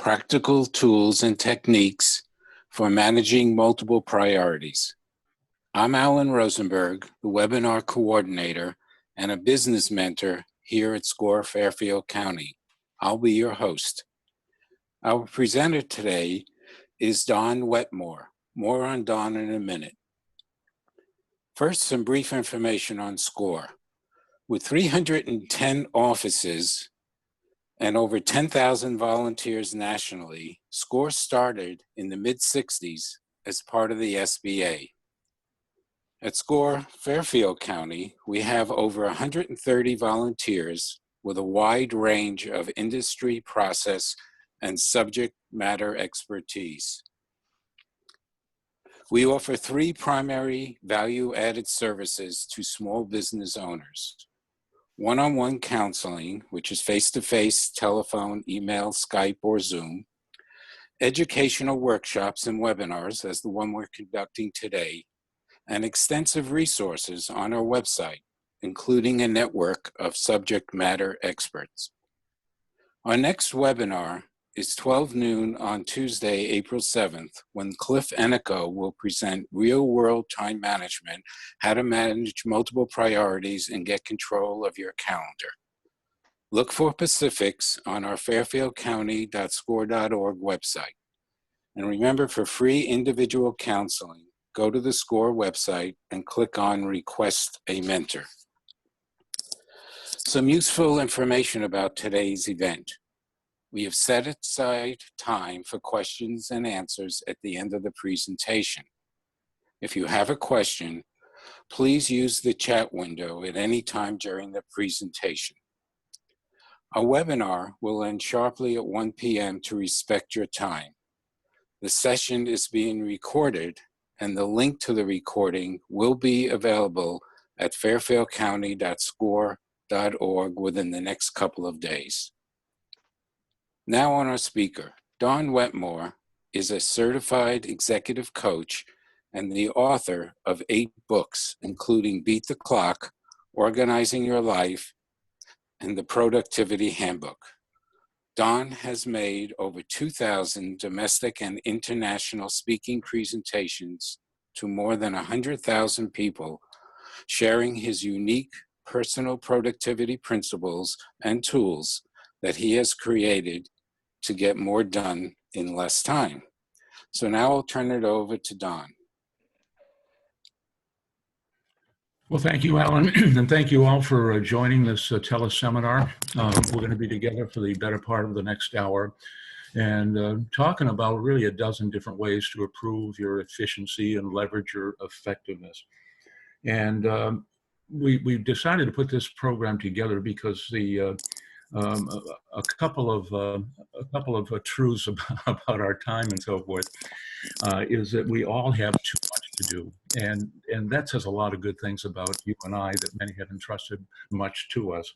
Practical Tools and Techniques for Managing Multiple Priorities. I'm Alan Rosenberg, the webinar coordinator and a business mentor here at SCORE Fairfield County. I'll be your host. Our presenter today is Don Wetmore. More on Don in a minute. First, some brief information on SCORE. With 310 offices and over 10,000 volunteers nationally, SCORE started in the mid-60s as part of the SBA. At SCORE Fairfield County, we have over 130 volunteers with a wide range of industry, process, and subject matter expertise. We offer three primary value-added services to small business owners. One-on-one counseling, which is face-to-face, telephone, email, Skype, or Zoom. Educational workshops and webinars, as the one we're conducting today, and extensive resources on our website, including a network of subject matter experts. Our next webinar is 12 noon on Tuesday, April 7th, when Cliff Enico will present Real-World Time Management, How to Manage Multiple Priorities and Get Control of Your Calendar. Look for specifics on our fairfieldcounty.score.org website. And remember, for free individual counseling, go to the SCORE website and click on Request a Mentor. Some useful information about today's event. We have set aside time for questions and answers at the end of the presentation. If you have a question, please use the chat window at any time during the presentation. Our webinar will end sharply at 1 p.m. to respect your time. The session is being recorded, and the link to the recording will be available at fairfieldcounty.score.org within the next couple of days. Now on our speaker, Don Wetmore is a certified executive coach and the author of 8 books, including Beat the Clock, Organizing Your Life, and the Productivity Handbook. Don has made over 2,000 domestic and international speaking presentations to more than 100,000 people, sharing his unique personal productivity principles and tools that he has created to get more done in less time. So now I'll turn it over to Don. Well, thank you, Alan, and thank you all for joining this teleseminar. We're going to be together for the better part of the next hour and talking about really a dozen different ways to improve your efficiency and leverage your effectiveness. And we decided to put this program together because a couple of truths about our time and so forth is that we all have too much to do, and that says a lot of good things about you and I, that many have entrusted much to us,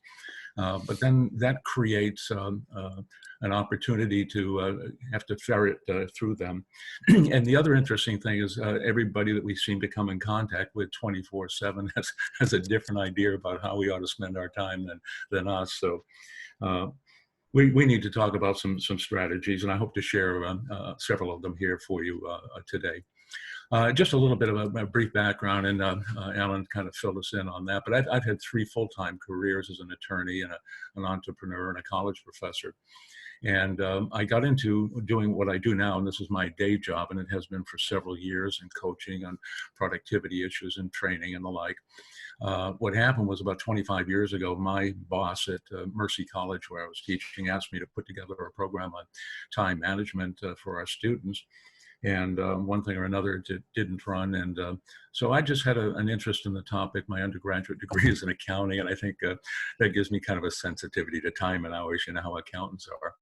but then that creates an opportunity to have to ferret through them. And the other interesting thing is everybody that we seem to come in contact with 24/7 has a different idea about how we ought to spend our time than us. So we need to talk about some strategies, and I hope to share several of them here for you today. Just a little bit of a brief background, and Alan kind of filled us in on that, but I've had 3 full-time careers as an attorney and an entrepreneur and a college professor. And I got into doing what I do now, and this is my day job, and it has been for several years, in coaching on productivity issues and training and the like. What happened was about 25 years ago, my boss at Mercy College, where I was teaching, asked me to put together a program on time management for our students. And one thing or another, it didn't run. And so I just had an interest in the topic. My undergraduate degree is in accounting, and I think that gives me kind of a sensitivity to time and hours, you know, how accountants are.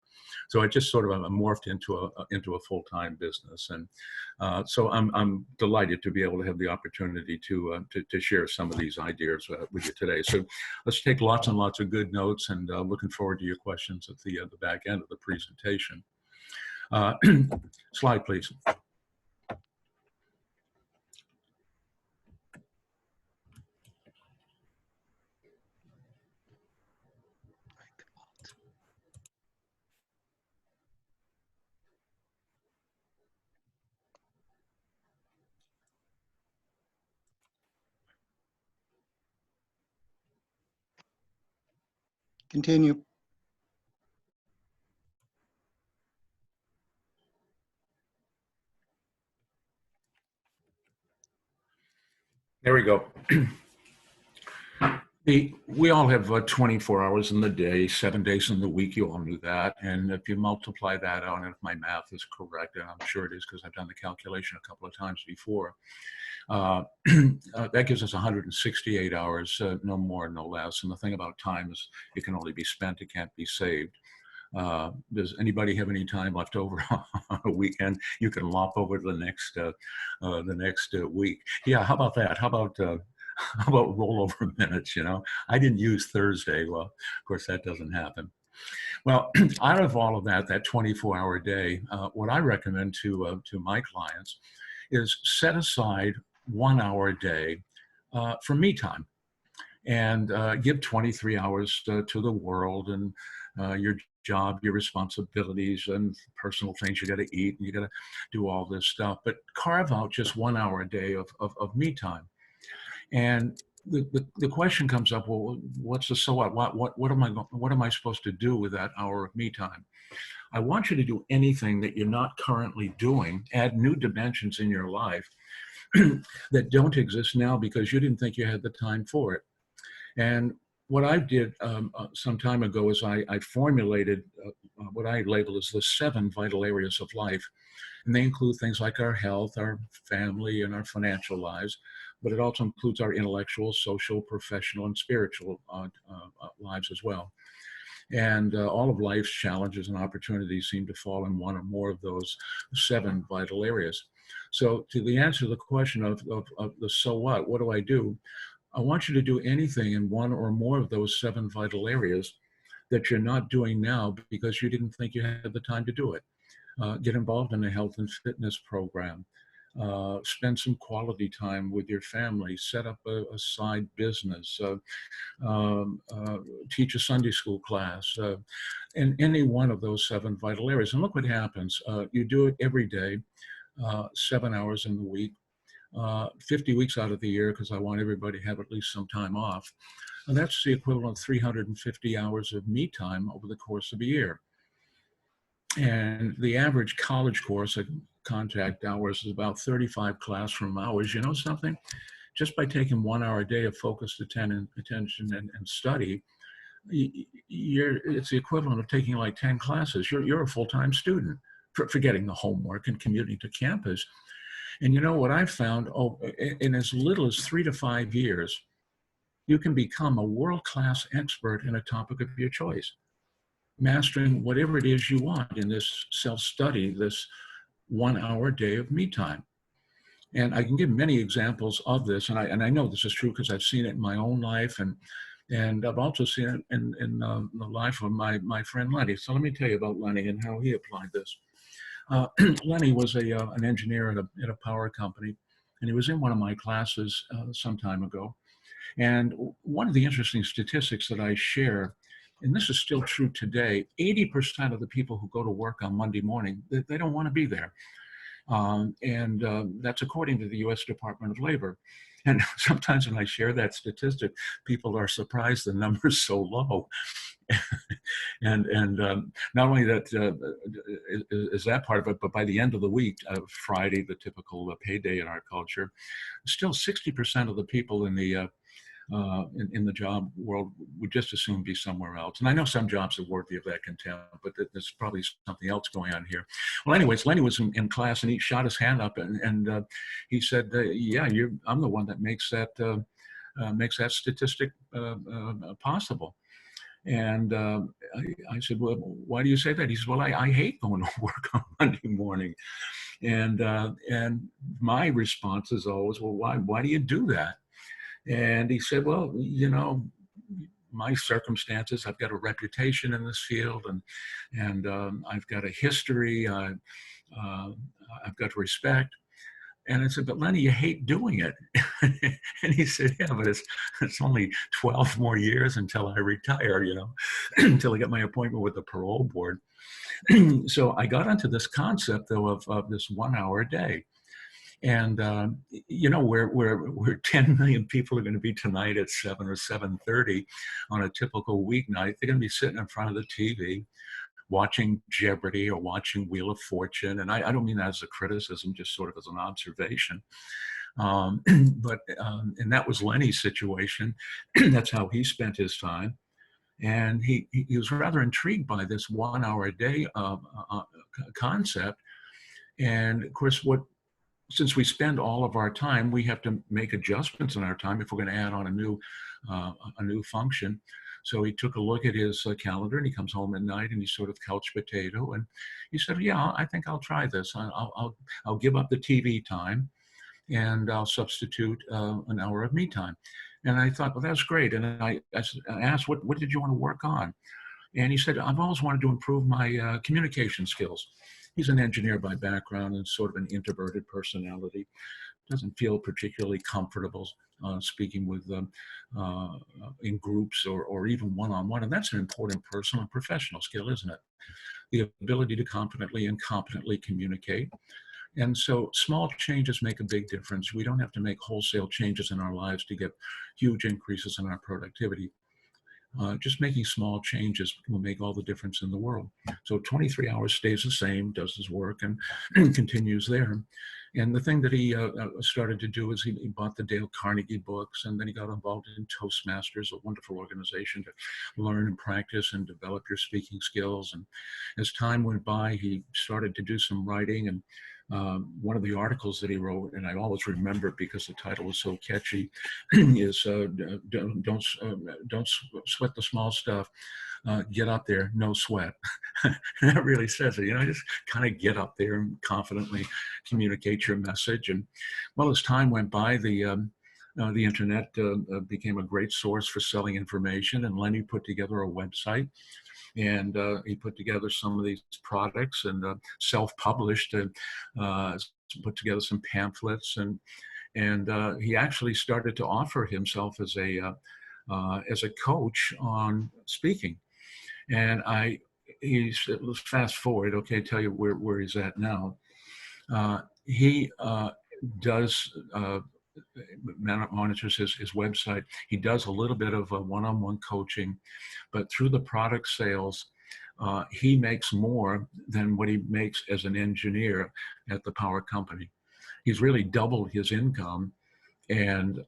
So I just sort of morphed into a full-time business, and so I'm delighted to be able to have the opportunity to share some of these ideas with you today. So let's take lots and lots of good notes, and looking forward to your questions at the back end of the presentation. Slide, please. Continue. There we go. We all have 24 hours in the day, 7 days in the week. You all knew that. And if you multiply that out, and if my math is correct, and I'm sure it is because I've done the calculation a couple of times before, that gives us 168 hours, no more, no less. And the thing about time is it can only be spent, it can't be saved. Does anybody have any time left over on a weekend? You can lop over to the next week. Yeah, how about that? How about rollover minutes? You know, I didn't use Thursday. Well, of course, that doesn't happen. Well, out of all of that 24-hour day, what I recommend to my clients is set aside 1 hour a day for me time, and give 23 hours to the world and your job, your responsibilities, and personal things you got to eat, and you got to do all this stuff. But carve out just 1 hour a day of me time. And the question comes up, well, what's the so what? What am I supposed to do with that hour of me time? I want you to do anything that you're not currently doing, add new dimensions in your life that don't exist now because you didn't think you had the time for it. And what I did some time ago is I formulated what I label as the 7 vital areas of life. And they include things like our health, our family, and our financial lives, but it also includes our intellectual, social, professional, and spiritual lives as well. And all of life's challenges and opportunities seem to fall in one or more of those 7 vital areas. So to the answer to the question of the so what do I do? I want you to do anything in one or more of those 7 vital areas that you're not doing now because you didn't think you had the time to do it. Get involved in a health and fitness program. Spend some quality time with your family. Set up a side business. Teach a Sunday school class. In any one of those 7 vital areas. And look what happens. You do it every day, 7 hours in the week. 50 weeks out of the year, because I want everybody to have at least some time off. And that's the equivalent of 350 hours of me time over the course of a year. And the average college course at contact hours is about 35 classroom hours. You know something? Just by taking 1 hour a day of focused attention and study, it's the equivalent of taking like 10 classes. You're a full-time student, forgetting the homework and commuting to campus. And you know what I've found, in as little as 3 to 5 years, you can become a world-class expert in a topic of your choice, mastering whatever it is you want in this self-study, this 1 hour day of me time. And I can give many examples of this, and I know this is true because I've seen it in my own life, and I've also seen it in the life of my friend Lenny. So let me tell you about Lenny and how he applied this. Lenny was an engineer at a power company, and he was in one of my classes some time ago. And one of the interesting statistics that I share, and this is still true today, 80% of the people who go to work on Monday morning, they don't want to be there. That's according to the U.S. Department of Labor. And sometimes when I share that statistic, people are surprised the number's so low. and not only that is that part of it, but by the end of the week, Friday, the typical payday in our culture, still 60% of the people in the job world would just as soon be somewhere else. And I know some jobs are worthy of that contempt, but there's probably something else going on here. Well, anyways, Lenny was in class and he shot his hand up and he said, yeah, I'm the one that makes that statistic possible. And I said, well, why do you say that? He said, well, I hate going to work on Monday morning. And my response is always, well, why do you do that? And he said, well, you know, my circumstances, I've got a reputation in this field and I've got a history, I've got respect. And I said, but Lenny, you hate doing it. And he said, yeah, but it's only 12 more years until I retire, you know, until I get my appointment with the parole board. So I got onto this concept, though, of this 1 hour a day. And you know, where 10 million people are going to be tonight at 7 or 7:30 on a typical weeknight, they're going to be sitting in front of the TV, watching Jeopardy or watching Wheel of Fortune. And I don't mean that as a criticism, just sort of as an observation. And that was Lenny's situation. That's how he spent his time. And he was rather intrigued by this 1 hour a day concept. And of course, since we spend all of our time, we have to make adjustments in our time if we're going to add on a new function. So he took a look at his calendar, and he comes home at night, and he's sort of couch potato. And he said, "Yeah, I think I'll try this. I'll give up the TV time, and I'll substitute an hour of me time." And I thought, well, that's great. And I asked, what did you want to work on? And he said, "I've always wanted to improve my communication skills." He's an engineer by background and sort of an introverted personality. Doesn't feel particularly comfortable speaking with in groups or even one-on-one. And that's an important personal and professional skill, isn't it? The ability to confidently and competently communicate. And so small changes make a big difference. We don't have to make wholesale changes in our lives to get huge increases in our productivity. Just making small changes will make all the difference in the world. So 23 hours stays the same, does his work, and continues there. And the thing that he started to do is he bought the Dale Carnegie books, and then he got involved in Toastmasters, a wonderful organization to learn and practice and develop your speaking skills. And as time went by, he started to do some writing. And one of the articles that he wrote, and I always remember it because the title was so catchy, is don't sweat the small stuff. Get up there, no sweat. That really says it. You know, just kind of get up there and confidently communicate your message. And well, as time went by, the internet became a great source for selling information. And Lenny put together a website. And he put together some of these products and self-published and put together some pamphlets. And he actually started to offer himself as a coach on speaking. And let's fast forward, okay, tell you where he's at now. He does monitors his website. He does a little bit of one-on-one coaching, but through the product sales, he makes more than what he makes as an engineer at the power company. He's really doubled his income, and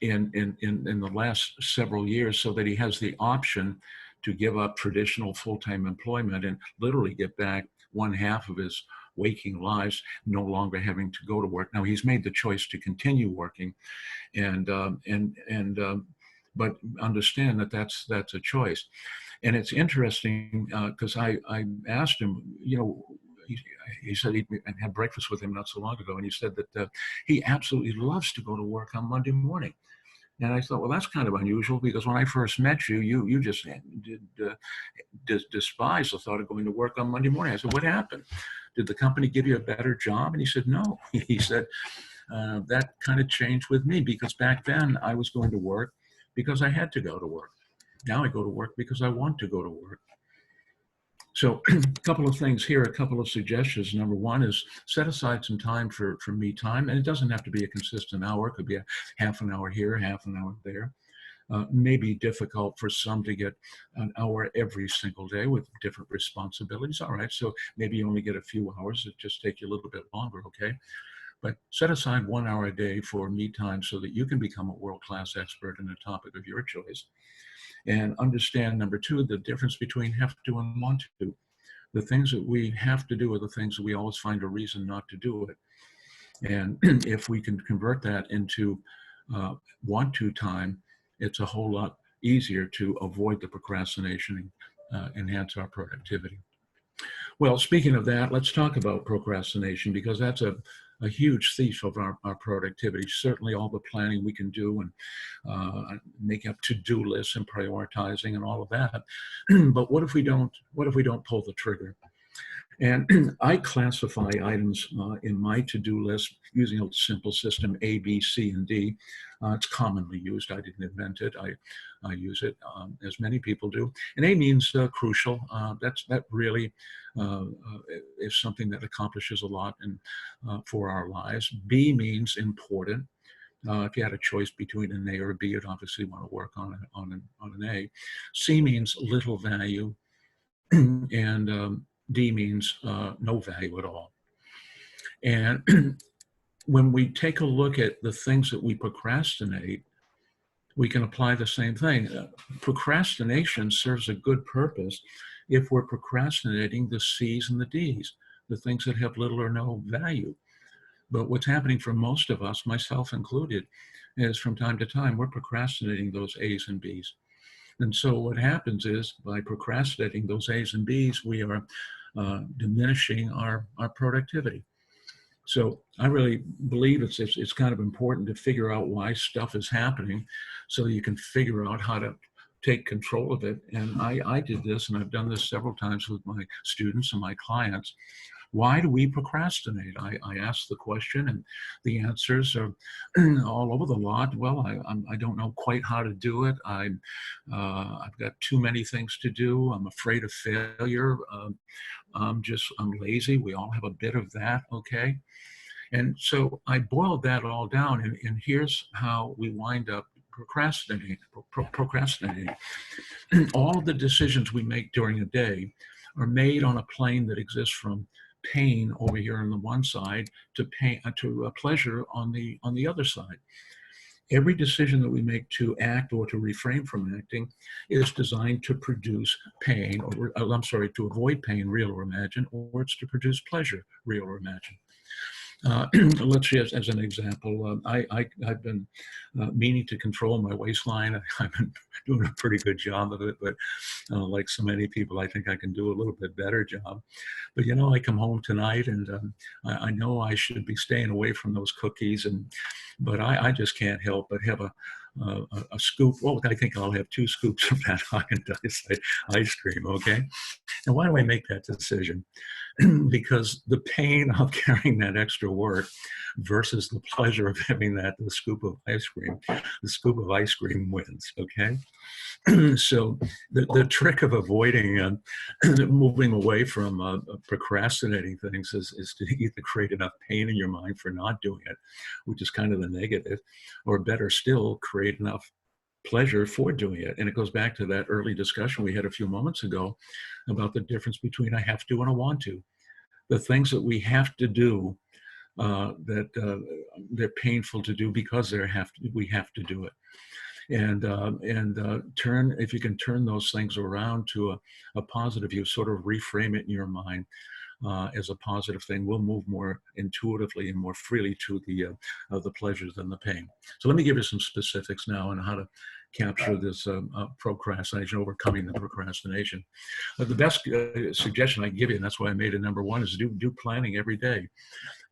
in the last several years, so that he has the option to give up traditional full-time employment and literally get back one half of his waking lives, no longer having to go to work. Now he's made the choice to continue working, but understand that that's a choice. And it's interesting because I asked him, you know, he said he had breakfast with him not so long ago, and he said that he absolutely loves to go to work on Monday morning. And I thought, well, that's kind of unusual, because when I first met you, you just despise the thought of going to work on Monday morning. I said, what happened? Did the company give you a better job? And he said, no. He said, that kind of changed with me, because back then I was going to work because I had to go to work. Now I go to work because I want to go to work. So a couple of things here, a couple of suggestions. Number one is set aside some time for me time. And it doesn't have to be a consistent hour. It could be a half an hour here, half an hour there. May be difficult for some to get an hour every single day with different responsibilities. All right, so maybe you only get a few hours. It just takes you a little bit longer, okay? But set aside 1 hour a day for me time so that you can become a world-class expert in a topic of your choice. And understand, number two, the difference between have to and want to. The things that we have to do are the things that we always find a reason not to do it. And if we can convert that into want to time, it's a whole lot easier to avoid the procrastination and enhance our productivity. Well, speaking of that, let's talk about procrastination, because that's a huge thief of our productivity. Certainly all the planning we can do and make up to-do lists and prioritizing and all of that. But what if we don't pull the trigger? And I classify items in my to-do list using a simple system, A, B, C, and D. It's commonly used. I didn't invent it. I use it as many people do. And A means crucial. That really is something that accomplishes a lot for our lives. B means important. If you had a choice between an A or a B, you'd obviously want to work on an A. C means little value, and D means no value at all. And when we take a look at the things that we procrastinate, we can apply the same thing. Procrastination serves a good purpose if we're procrastinating the C's and the D's, the things that have little or no value. But what's happening for most of us, myself included, is from time to time, we're procrastinating those A's and B's. And so what happens is by procrastinating those A's and B's, we are diminishing our productivity. So I really believe it's kind of important to figure out why stuff is happening so you can figure out how to take control of it. And I did this, and I've done this several times with my students and my clients. Why do we procrastinate? I ask the question, and the answers are all over the lot. Well, I don't know quite how to do it. I've got too many things to do. I'm afraid of failure. I'm lazy. We all have a bit of that, okay? And so I boiled that all down, and here's how we wind up procrastinating. All of the decisions we make during a day are made on a plane that exists from pain over here on the one side to pleasure on the other side. Every decision that we make to act or to refrain from acting is designed to produce pain, or to avoid pain, real or imagined, or it's to produce pleasure, real or imagined. Let's see, as an example, I've been meaning to control my waistline. I've been doing a pretty good job of it, but like so many people, I think I can do a little bit better job. But I come home tonight, and I know I should be staying away from those cookies, but I just can't help but have a scoop. Well, I think I'll have 2 scoops of that Haagen-Dazs ice cream, okay? And why do I make that decision? Because the pain of carrying that extra work versus the pleasure of having the scoop of ice cream wins, okay? So the trick of avoiding moving away from procrastinating things is to either create enough pain in your mind for not doing it, which is kind of the negative, or better still, create enough pleasure for doing it. And it goes back to that early discussion we had a few moments ago about the difference between I have to and I want to. The things that we have to do, they're painful to do because we have to do it. And if you can turn those things around to a positive, you sort of reframe it in your mind as a positive thing, we'll move more intuitively and more freely to the pleasures than the pain. So let me give you some specifics now on how to capture this procrastination, overcoming the procrastination. The best suggestion I can give you, and that's why I made it number 1, is do planning every day.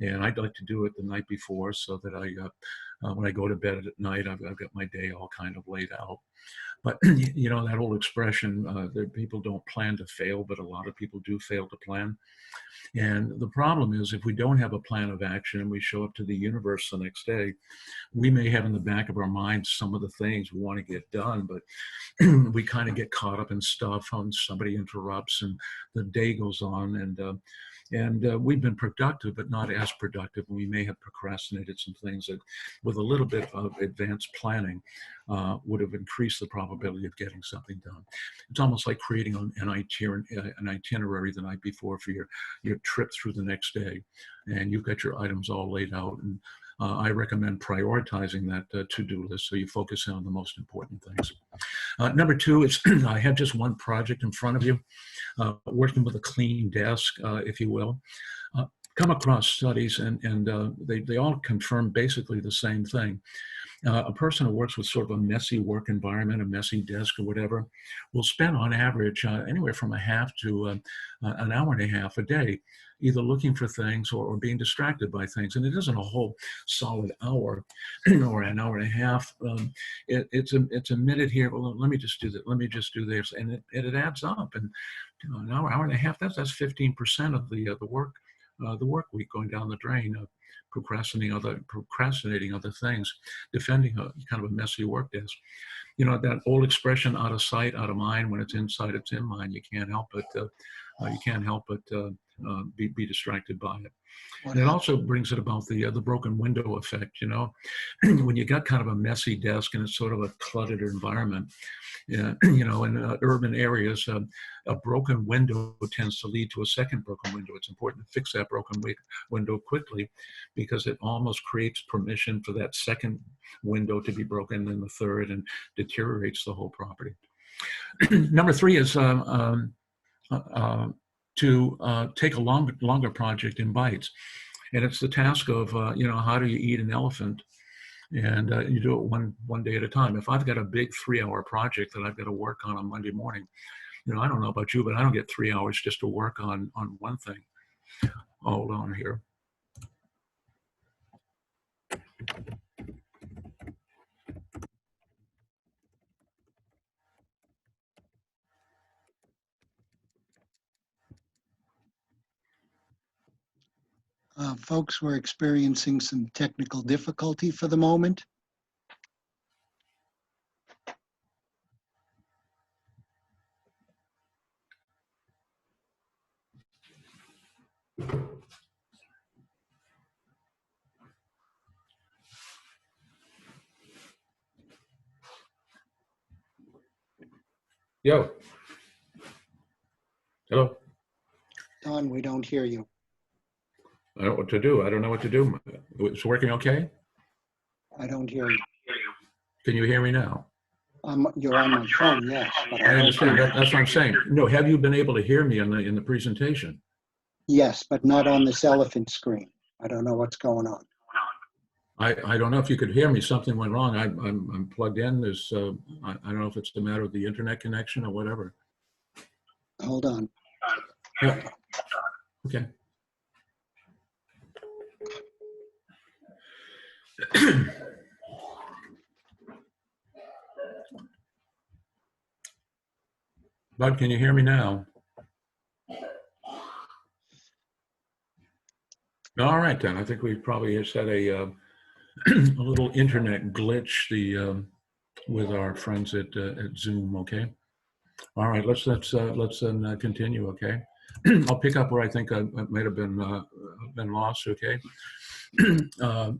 And I'd like to do it the night before so that when I go to bed at night, I've got my day all kind of laid out. But that old expression that people don't plan to fail, but a lot of people do fail to plan. And the problem is, if we don't have a plan of action and we show up to the universe the next day, we may have in the back of our minds some of the things we want to get done, but we kind of get caught up in stuff, and somebody interrupts, and the day goes on, and we've been productive, but not as productive. We may have procrastinated some things that, with a little bit of advanced planning, would have increased the probability of getting something done. It's almost like creating an itinerary the night before for your trip through the next day, and you've got your items all laid out. And I recommend prioritizing that to-do list so you focus on the most important things. Number 2 is I have just one project in front of you, working with a clean desk, if you will. Come across studies, and they all confirm basically the same thing. A person who works with sort of a messy work environment, a messy desk or whatever, will spend on average anywhere from a half to an hour and a half a day, either looking for things or being distracted by things. And it isn't a whole solid hour or an hour and a half. It's a minute here. Well, let me just do that. Let me just do this. And it adds up. And an hour and a half. That's 15% of the work week going down the drain. Procrastinating other things, defending a kind of a messy work desk. You know, that old expression, out of sight, out of mind. When it's inside, it's in mind. You can't help but be distracted by it. And it also brings it about the broken window effect. You know, when you got kind of a messy desk and it's sort of a cluttered environment, you know, in urban areas, a broken window tends to lead to a second broken window. It's important to fix that broken window quickly, because it almost creates permission for that second window to be broken, and the third, and deteriorates the whole property. Number 3 is to take a longer project in bites. And it's the task of, you know, how do you eat an elephant? And you do it one day at a time. If I've got a big 3-hour project that I've got to work on Monday morning, you know, I don't know about you, but I don't get 3 hours just to work on one thing. Hold on here. Folks, we're experiencing some technical difficulty for the moment. Yo. Hello. Don, we don't hear you. I don't know what to do. I don't know what to do. It's working okay? I don't hear you. Can you hear me now? You're on my phone, yes. But I understand. That's what I'm saying. No, have you been able to hear me in the presentation? Yes, but not on this elephant screen. I don't know what's going on. I don't know if you could hear me. Something went wrong. I'm plugged in. There's I don't know if it's the matter of the internet connection or whatever. Hold on. Yeah. Okay. Bud, can you hear me now? All right, then. I think we probably just had a little internet glitch with our friends at Zoom. Okay. All right. Let's then continue. Okay. I'll pick up where I think I might have been lost. Okay.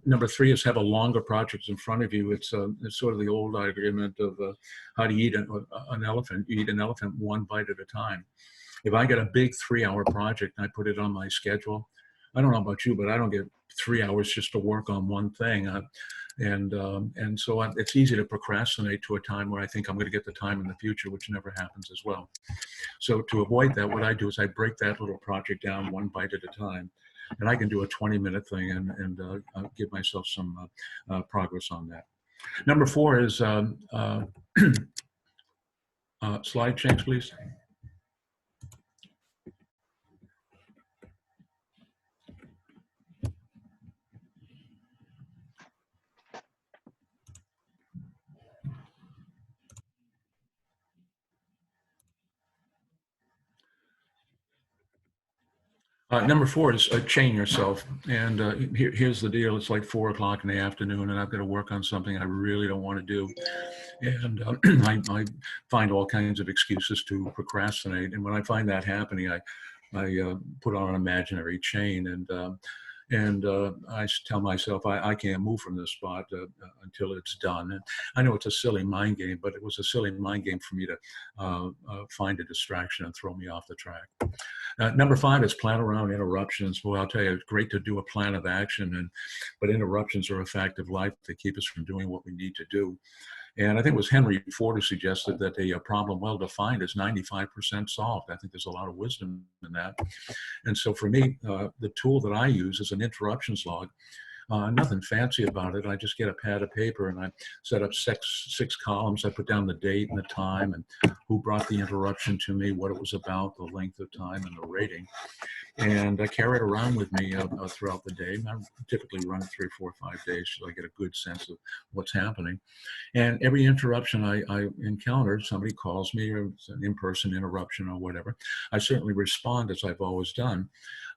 Number 3 is have a longer project in front of you. It's sort of the old argument of how to eat an elephant. You eat an elephant one bite at a time. If I get a big 3-hour project and I put it on my schedule, I don't know about you, but I don't get 3 hours just to work on one thing. And so it's easy to procrastinate to a time where I think I'm going to get the time in the future, which never happens as well. So to avoid that, what I do is I break that little project down one bite at a time. And I can do a 20-minute thing and give myself some progress on that. Number 4 is slide change, please. Number 4 is chain yourself. And here's the deal. It's like 4 o'clock in the afternoon and I've got to work on something I really don't want to do. And I find all kinds of excuses to procrastinate. And when I find that happening, I put on an imaginary chain and I tell myself I can't move from this spot until it's done. And I know it's a silly mind game, but it was a silly mind game for me to find a distraction and throw me off the track. Number 5 is plan around interruptions. Well, I'll tell you, it's great to do a plan of action, but interruptions are a fact of life. They keep us from doing what we need to do. And I think it was Henry Ford who suggested that a problem well defined is 95% solved. I think there's a lot of wisdom in that. And so for me, the tool that I use is an interruptions log. Nothing fancy about it. I just get a pad of paper and I set up six columns. I put down the date and the time and who brought the interruption to me, what it was about, the length of time, and the rating. And I carry it around with me throughout the day. I typically run 3, 4, 5 days so I get a good sense of what's happening. And every interruption I encounter, somebody calls me, or it's an in-person interruption or whatever, I certainly respond as I've always done.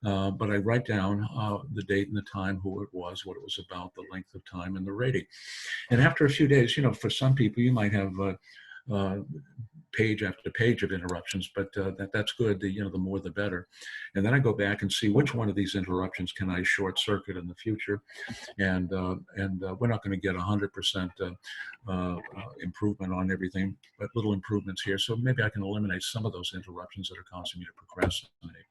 But I write down the date and the time, who it was, what it was about, the length of time, and the rating. And after a few days, for some people, you might have page after page of interruptions, but that's good. The more the better. And then I go back and see which one of these interruptions can I short circuit in the future, and we're not going to get 100% improvement on everything, but little improvements here. So maybe I can eliminate some of those interruptions that are causing me to procrastinate.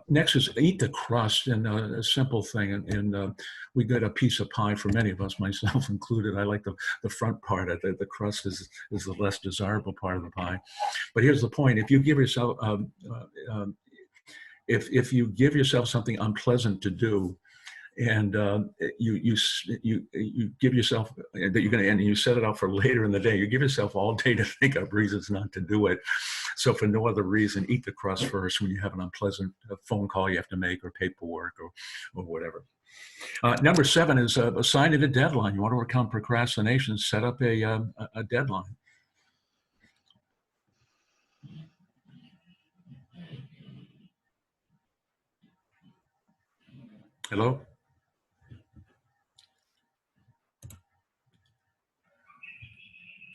Next is eat the crust, and a simple thing. And we get a piece of pie for many of us, myself included. I like the front part. The crust is the less desirable part of the pie. But here's the point: if you give yourself if you give yourself something unpleasant to do, and you give yourself that you're going to, and you set it up for later in the day, you give yourself all day to think of reasons not to do it. So for no other reason, eat the crust first when you have an unpleasant phone call you have to make, or paperwork, or whatever. Number 7 is assign it a deadline. You want to overcome procrastination, set up a deadline. Hello?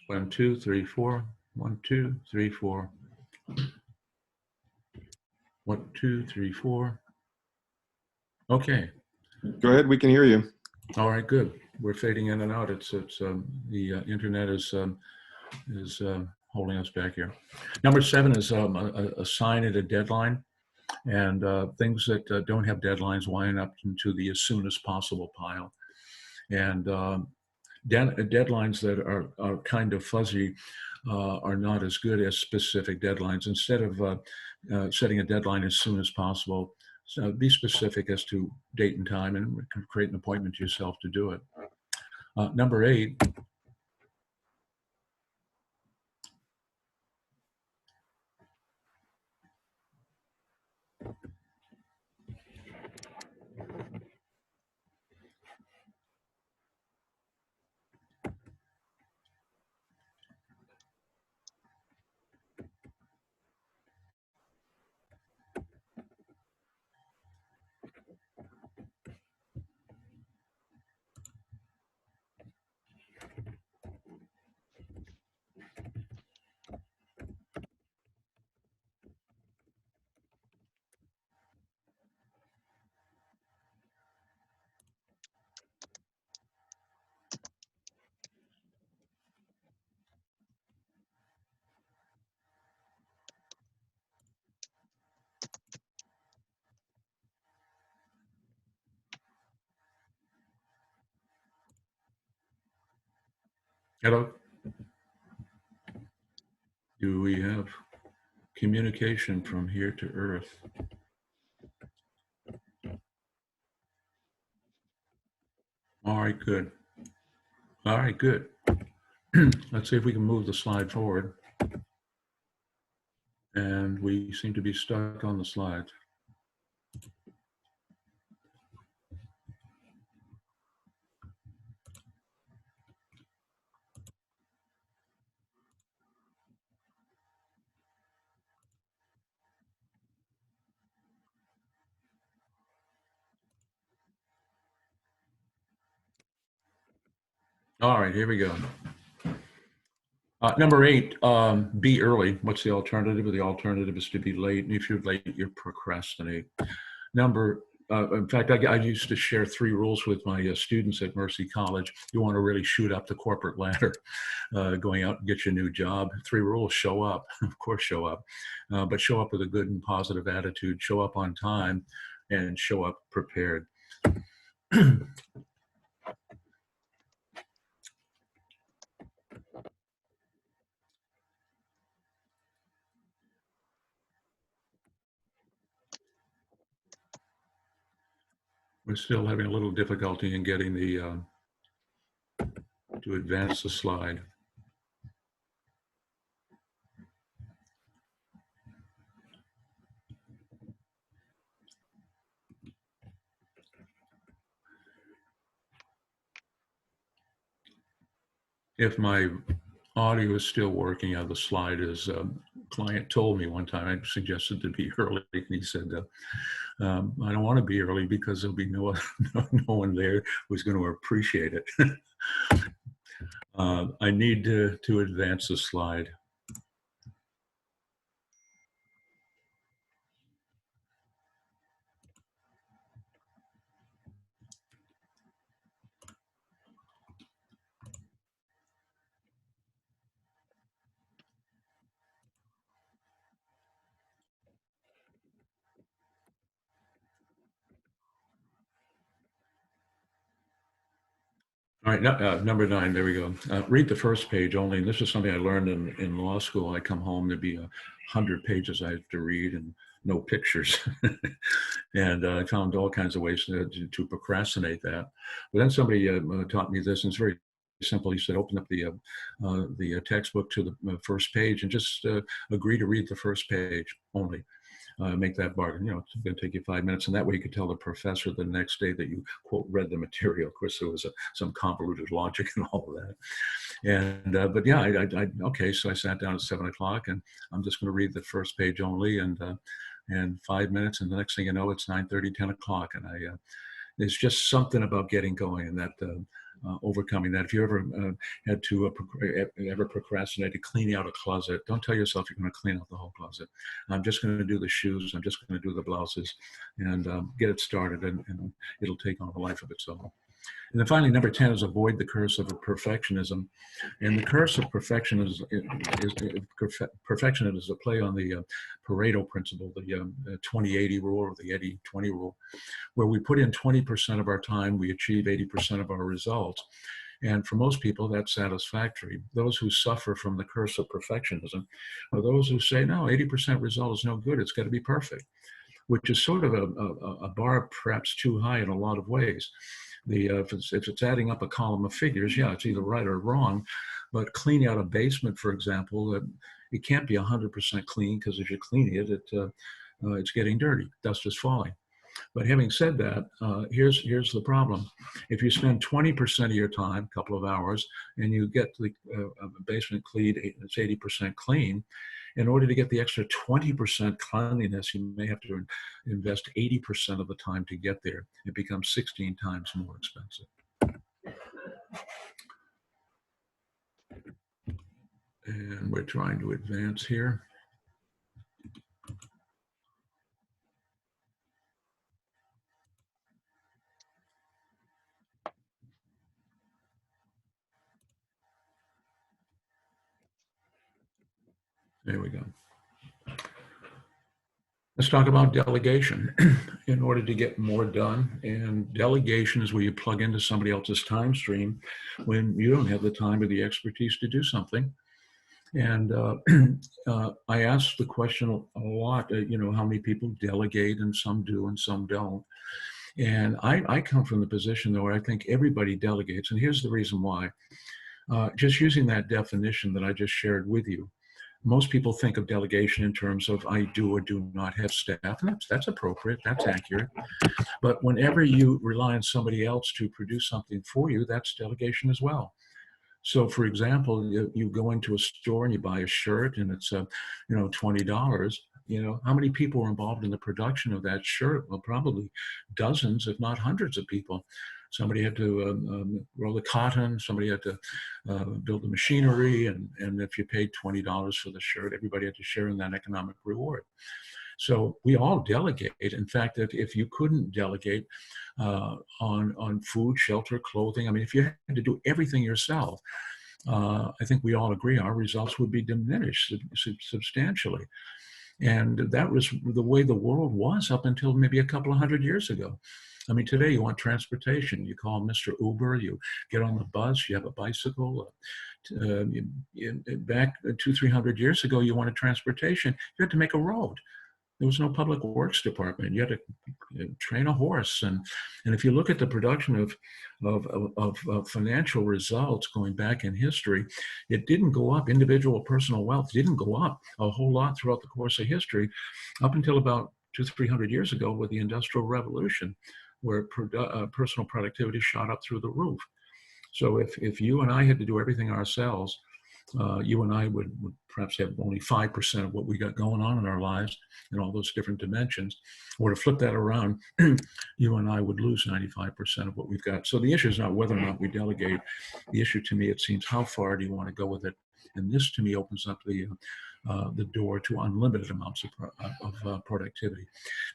One, two, three, four. 1, 2, 3, 4. 1, 2, 3, 4. Okay. Go ahead, we can hear you. All right, good. We're fading in and out. It's the internet is holding us back here. Number 7 is assign it a deadline, and things that don't have deadlines wind up into the as soon as possible pile. And deadlines that are kind of fuzzy are not as good as specific deadlines. Instead of setting a deadline as soon as possible, so be specific as to date and time, and create an appointment yourself to do it. Number 8. Hello? Do we have communication from here to Earth? All right, good. All right, good. Let's see if we can move the slide forward. And we seem to be stuck on the slide. All right, here we go. Number 8, be early. What's the alternative? The alternative is to be late. And if you're late, you procrastinate. In fact, I used to share 3 rules with my students at Mercy College. You want to really shoot up the corporate ladder, going out and get your new job. 3 rules: show up, of course, show up, but show up with a good and positive attitude, show up on time, and show up prepared. We're still having a little difficulty in getting the, to advance the slide. If my audio is still working, the slide is, client told me one time, I suggested to be early, and he said, I don't want to be early because there'll be no one there who's going to appreciate it. I need to advance the slide. All right, number 9, there we go. Read the first page only. And this is something I learned in law school. I come home, there'd be 100 pages I have to read and no pictures. And I found all kinds of ways to procrastinate that. But then somebody taught me this, and it's very simple. He said, open up the textbook to the first page and just agree to read the first page only. Make that bargain. You know, it's going to take you 5 minutes, and that way you could tell the professor the next day that you, quote, read the material. Of course, there was some convoluted logic and all of that. And but yeah, okay. So I sat down at 7 o'clock, and I'm just going to read the first page only, and 5 minutes, and the next thing you know, it's 9:30, 10 o'clock, and there's just something about getting going and that. Overcoming that. If you ever had to ever procrastinated cleaning out a closet, don't tell yourself you're going to clean out the whole closet. I'm just going to do the shoes. I'm just going to do the blouses, and get it started, and it'll take on a life of its own. And then finally, number 10 is avoid the curse of perfectionism. And the curse of perfectionism is a play on the Pareto principle, the 20-80 rule, or the 80-20 rule, where we put in 20% of our time, we achieve 80% of our results. And for most people, that's satisfactory. Those who suffer from the curse of perfectionism are those who say, no, 80% result is no good. It's got to be perfect, which is sort of a bar perhaps too high in a lot of ways. If it's adding up a column of figures, yeah, it's either right or wrong. But cleaning out a basement, for example, it can't be 100% clean, because if you're cleaning it, it's getting dirty. Dust is falling. But having said that, here's the problem. If you spend 20% of your time, a couple of hours, and you get the basement cleaned, it's 80% clean, in order to get the extra 20% cleanliness, you may have to invest 80% of the time to get there. It becomes 16 times more expensive. And we're trying to advance here. There we go. Let's talk about delegation in order to get more done. And delegation is where you plug into somebody else's time stream when you don't have the time or the expertise to do something. And I ask the question a lot, how many people delegate, and some do and some don't. And I come from the position, though, where I think everybody delegates. And here's the reason why. Just using that definition that I just shared with you, most people think of delegation in terms of I do or do not have staff, and that's appropriate, that's accurate. But whenever you rely on somebody else to produce something for you, that's delegation as well. So, for example, you go into a store and you buy a shirt, and it's $20. How many people are involved in the production of that shirt? Well, probably dozens, if not hundreds of people. Somebody had to roll the cotton, somebody had to build the machinery, and if you paid $20 for the shirt, everybody had to share in that economic reward. So we all delegate. In fact, if you couldn't delegate on food, shelter, clothing, I mean, if you had to do everything yourself, I think we all agree our results would be diminished substantially. And that was the way the world was up until maybe a couple of hundred years ago. I mean, today you want transportation. You call Mr. Uber, you get on the bus, you have a bicycle. Back 200-300 years ago, you wanted transportation, you had to make a road. There was no public works department. You had to train a horse. And if you look at the production of financial results going back in history, it didn't go up. Individual personal wealth didn't go up a whole lot throughout the course of history up until about 200-300 years ago with the Industrial Revolution, where personal productivity shot up through the roof. So if you and I had to do everything ourselves, you and I would perhaps have only 5% of what we got going on in our lives in all those different dimensions. Or to flip that around, you and I would lose 95% of what we've got. So the issue is not whether or not we delegate. The issue to me, it seems, how far do you want to go with it? And this to me opens up the door to unlimited amounts of productivity.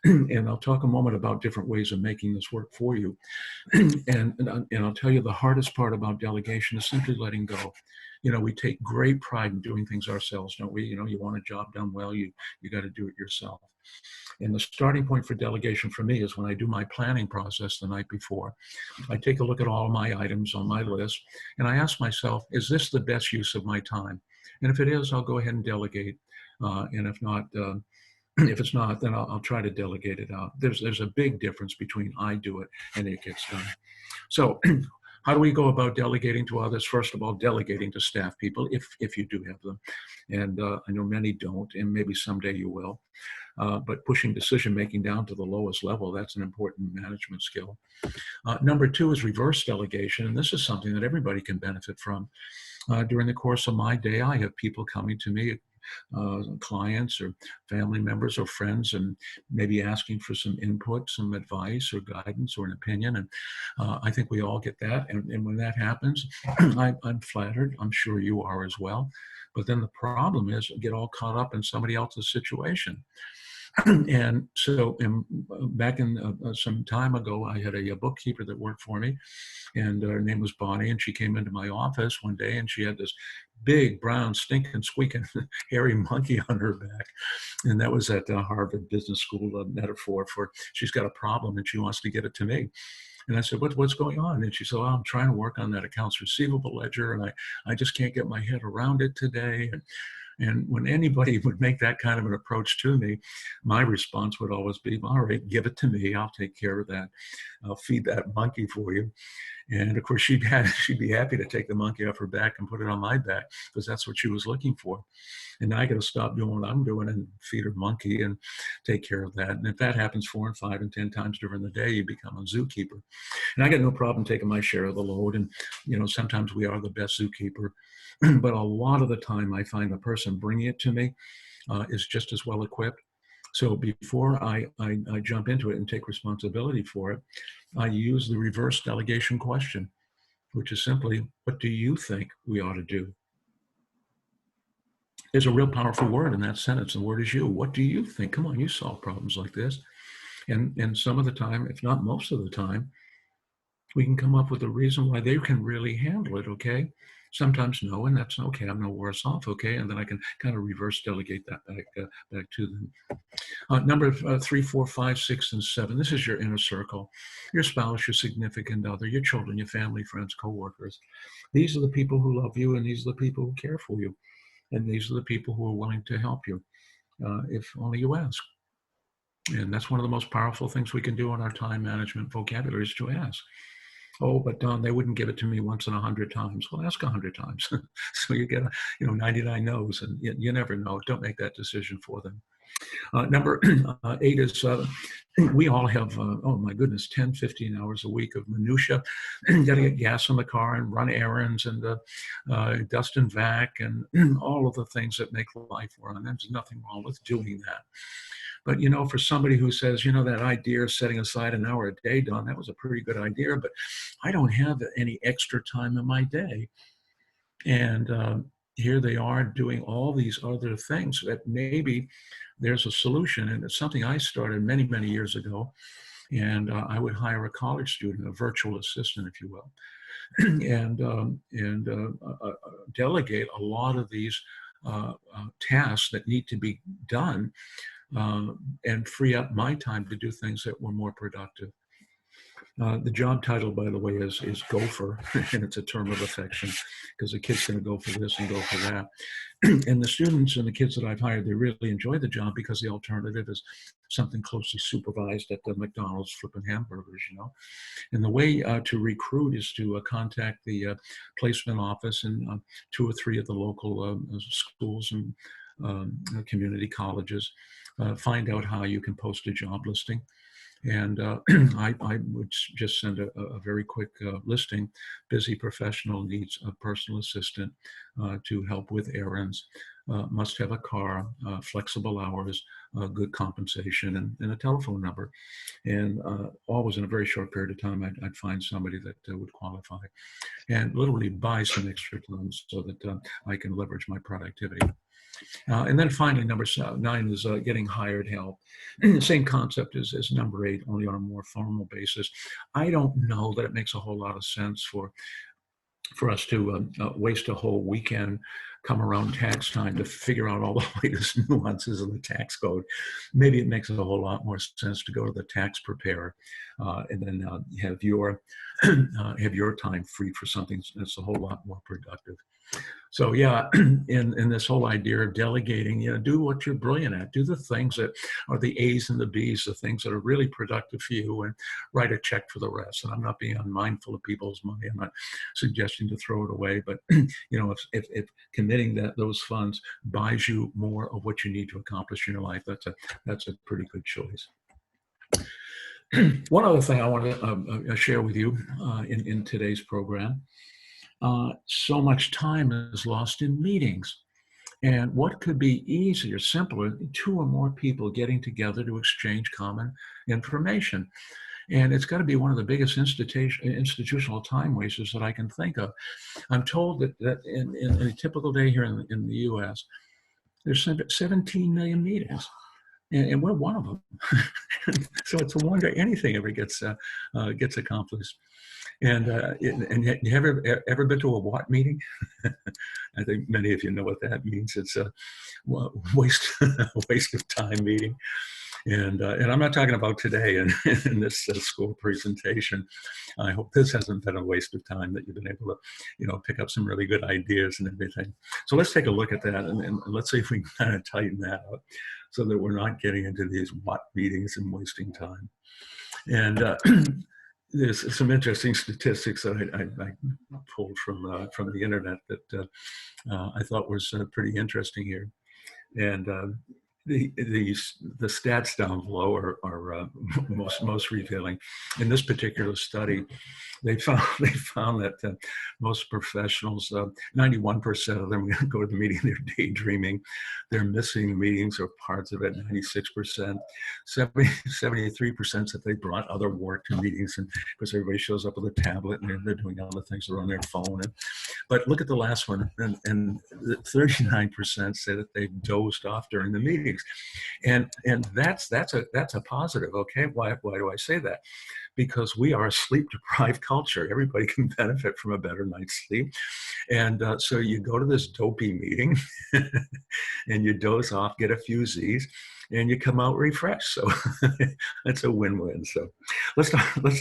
And I'll talk a moment about different ways of making this work for you. And I'll tell you the hardest part about delegation is simply letting go. You know, we take great pride in doing things ourselves, don't we? You know, you want a job done well, you got to do it yourself. And the starting point for delegation for me is when I do my planning process the night before. I take a look at all my items on my list, and I ask myself, is this the best use of my time? And if it is, I'll go ahead and delegate. And if not, if it's not, then I'll try to delegate it out. There's a big difference between I do it and it gets done. So how do we go about delegating to others? First of all, delegating to staff people, if you do have them. And I know many don't, and maybe someday you will. But pushing decision-making down to the lowest level, that's an important management skill. Number two is reverse delegation, and this is something that everybody can benefit from. During the course of my day, I have people coming to me, clients or family members or friends, and maybe asking for some input, some advice or guidance or an opinion. And I think we all get that. And when that happens, I'm flattered. I'm sure you are as well. But then the problem is get all caught up in somebody else's situation. And so back in some time ago, I had a bookkeeper that worked for me, and her name was Bonnie, and she came into my office one day, and she had this big, brown, stinking, squeaking, hairy monkey on her back. And that was at Harvard Business School, a metaphor for she's got a problem and she wants to get it to me. And I said, what's going on? And she said, I'm trying to work on that accounts receivable ledger, and I just can't get my head around it today. And when anybody would make that kind of an approach to me, my response would always be, all right, give it to me. I'll take care of that. I'll feed that monkey for you. And of course, she'd be happy to take the monkey off her back and put it on my back, because that's what she was looking for. And now I got to stop doing what I'm doing and feed her monkey and take care of that. And if that happens 4 and 5 and 10 times during the day, you become a zookeeper. And I got no problem taking my share of the load. And, you know, sometimes we are the best zookeeper. But a lot of the time I find the person bringing it to me is just as well equipped. So before I jump into it and take responsibility for it, I use the reverse delegation question, which is simply, what do you think we ought to do? There's a real powerful word in that sentence. The word is you. What do you think? Come on, you solve problems like this. And some of the time, if not most of the time, we can come up with a reason why they can really handle it, okay? Sometimes no, and that's okay. I'm no worse off, okay? And then I can kind of reverse delegate that back to them. Number 3, 4, 5, 6, and 7. This is your inner circle. Your spouse, your significant other, your children, your family, friends, coworkers. These are the people who love you, and these are the people who care for you. And these are the people who are willing to help you, if only you ask. And that's one of the most powerful things we can do in our time management vocabulary is to ask. Oh, but Don, they wouldn't give it to me once in 100 times. Well, ask 100 times. So you get, 99 no's, and you never know. Don't make that decision for them. Number 8 is we all have, oh my goodness, 10, 15 hours a week of minutia. Got to get gas in the car and run errands and dust and vac and all of the things that make life run. There's nothing wrong with doing that. But, for somebody who says, that idea of setting aside an hour a day, Don, that was a pretty good idea, but I don't have any extra time in my day. And here they are doing all these other things that maybe there's a solution. And it's something I started many, many years ago. And I would hire a college student, a virtual assistant, if you will, and delegate a lot of these tasks that need to be done and free up my time to do things that were more productive. The job title, by the way, is gopher, and it's a term of affection because the kid's going to go for this and go for that. And the students and the kids that I've hired, they really enjoy the job because the alternative is something closely supervised at the McDonald's flipping hamburgers, you know. And the way to recruit is to contact the placement office in 2 or 3 of the local schools and community colleges. Find out how you can post a job listing. And I would just send a very quick listing. Busy professional needs a personal assistant to help with errands, must have a car, flexible hours, good compensation, and a telephone number. And always in a very short period of time, I'd find somebody that would qualify and literally buy some extra time so that I can leverage my productivity. And then finally, number 9 is getting hired help. Same concept as number 8, only on a more formal basis. I don't know that it makes a whole lot of sense for us to waste a whole weekend, come around tax time to figure out all the latest nuances of the tax code. Maybe it makes a whole lot more sense to go to the tax preparer and then have your time free for something that's a whole lot more productive. So yeah, in this whole idea of delegating, do what you're brilliant at. Do the things that are the A's and the B's, the things that are really productive for you, and write a check for the rest. And I'm not being unmindful of people's money. I'm not suggesting to throw it away, but if committing those funds buys you more of what you need to accomplish in your life, that's a pretty good choice. One other thing I want to share with you in today's program. So much time is lost in meetings. And what could be easier, simpler, 2 or more people getting together to exchange common information. And it's got to be one of the biggest institutional time wasters that I can think of. I'm told that in a typical day here in the US, there's 17 million meetings. And we're one of them. So it's a wonder anything ever gets accomplished. And have you ever been to a what meeting? I think many of you know what that means. It's a waste of time meeting. And I'm not talking about today in this school presentation. I hope this hasn't been a waste of time, that you've been able to, pick up some really good ideas and everything. So let's take a look at that and let's see if we can kind of tighten that up so that we're not getting into these what meetings and wasting time. And there's some interesting statistics that I pulled from the internet that I thought was pretty interesting here. And the stats down below are most revealing. In this particular study, they found that most professionals, 91% of them go to the meeting, they're daydreaming, they're missing meetings or parts of it, 96%, 73% that they brought other work to meetings, and because everybody shows up with a tablet and they're doing other things, they're on their phone. But look at the last one, and 39% say that they dozed off during the meetings, and that's a positive. Okay, why do I say that? Because we are a sleep-deprived culture. Everybody can benefit from a better night's sleep. And so you go to this dopey meeting and you doze off, get a few Z's, and you come out refreshed. So that's a win-win. So let's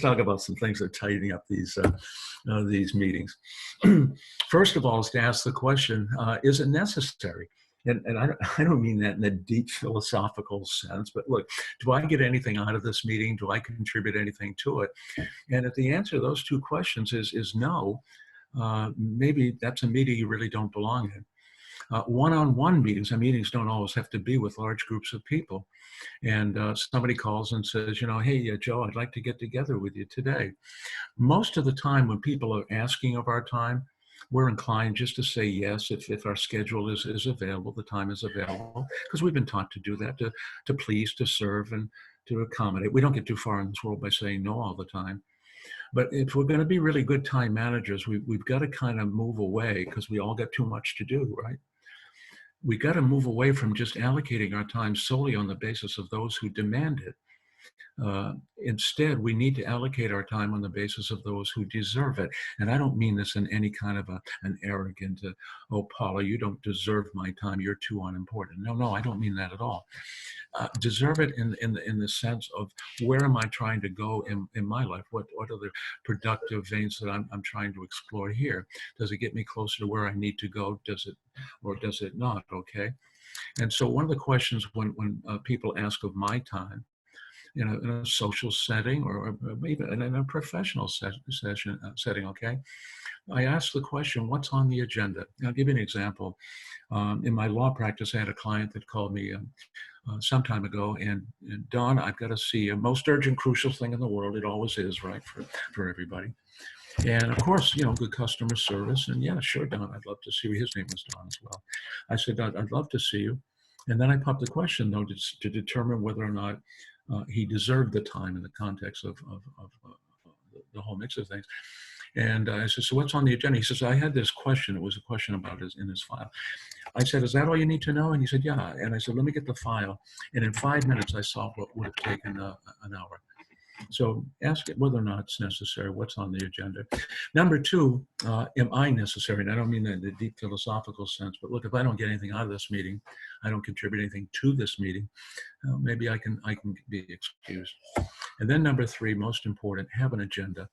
talk about some things that are tightening up these meetings. First of all is to ask the question, is it necessary? And I don't mean that in a deep philosophical sense, but look, do I get anything out of this meeting? Do I contribute anything to it? And if the answer to those 2 questions is no, maybe that's a meeting you really don't belong in. One-on-one meetings, and meetings don't always have to be with large groups of people. And somebody calls and says, hey, Joe, I'd like to get together with you today. Most of the time when people are asking of our time, we're inclined just to say yes if our schedule is available, the time is available, because we've been taught to do that, to please, to serve, and to accommodate. We don't get too far in this world by saying no all the time. But if we're going to be really good time managers, we've got to kind of move away, because we all got too much to do, right? We got to move away from just allocating our time solely on the basis of those who demand it. Instead, we need to allocate our time on the basis of those who deserve it. And I don't mean this in any kind of an arrogant, oh, Paula, you don't deserve my time. You're too unimportant. No, I don't mean that at all. Deserve it in the sense of where am I trying to go in my life? What are the productive veins that I'm trying to explore here? Does it get me closer to where I need to go? Does it, or does it not? Okay. And so one of the questions when people ask of my time, in a social setting or even in a professional setting, okay, I ask the question, what's on the agenda? I'll give you an example. In my law practice, I had a client that called me some time ago, and Don, I've got to see you. Most urgent, crucial thing in the world. It always is, right, for everybody. And of course, good customer service. And yeah, sure, Don, I'd love to see you. His name was Don as well. I said, I'd love to see you. And then I popped the question, though, to determine whether or not he deserved the time in the context of the whole mix of things. And I said, so what's on the agenda? He says, I had this question. It was a question about in his file. I said, is that all you need to know? And he said, yeah. And I said, let me get the file. And in 5 minutes, I solved what would have taken an hour. So ask it whether or not it's necessary, what's on the agenda. Number two, am I necessary? And I don't mean that in the deep philosophical sense, but look, if I don't get anything out of this meeting, I don't contribute anything to this meeting, maybe I can be excused. And then number three, most important, have an agenda.